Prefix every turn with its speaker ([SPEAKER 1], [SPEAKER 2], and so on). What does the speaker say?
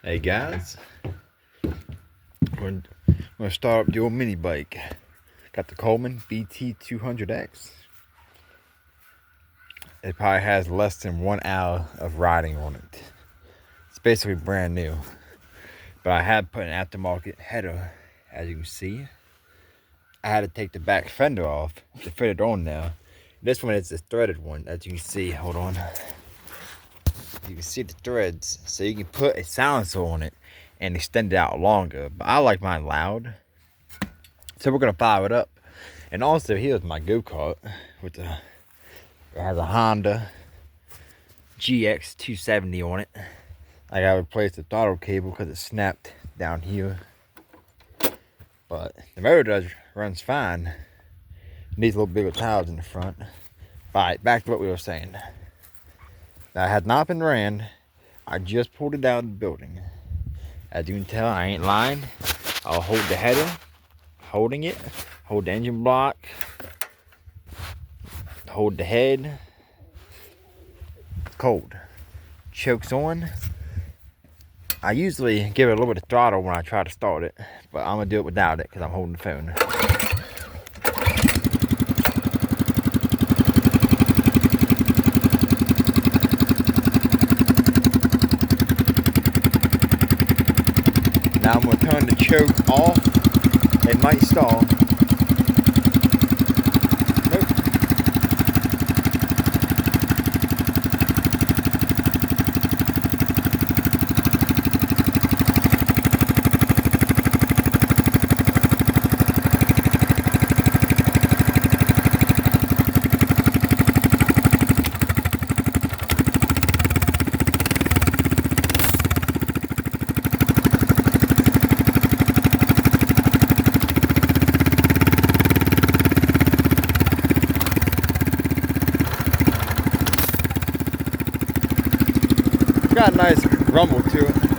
[SPEAKER 1] Hey guys, we're gonna start up the old mini bike. Got the Coleman BT200X. It probably has less than 1 hour of riding on it. It's basically brand new, but I had put an aftermarket header, as you can see. I had to take the back fender off to fit it on there. This one is a threaded one, as you can see. Hold on. You can see the threads, so you can put a silencer on it and extend it out longer. But I like mine loud, so we're gonna fire it up. And also, here's my go-kart with it has a Honda GX 270 on it. I gotta replace the throttle cable because it snapped down here, but the motor runs fine. Needs a little bigger tires in the front. Alright, back to what we were saying. Now, it has not been ran. I just pulled it out of the building. As you can tell, I ain't lying. I'll hold the header, holding it, hold the engine block, hold the head. It's cold. Chokes on. I usually give it a little bit of throttle when I try to start it, but I'm gonna do it without it because I'm holding the phone. Now I'm going to turn the choke off. It might stall. Nope. Got a nice rumble to it.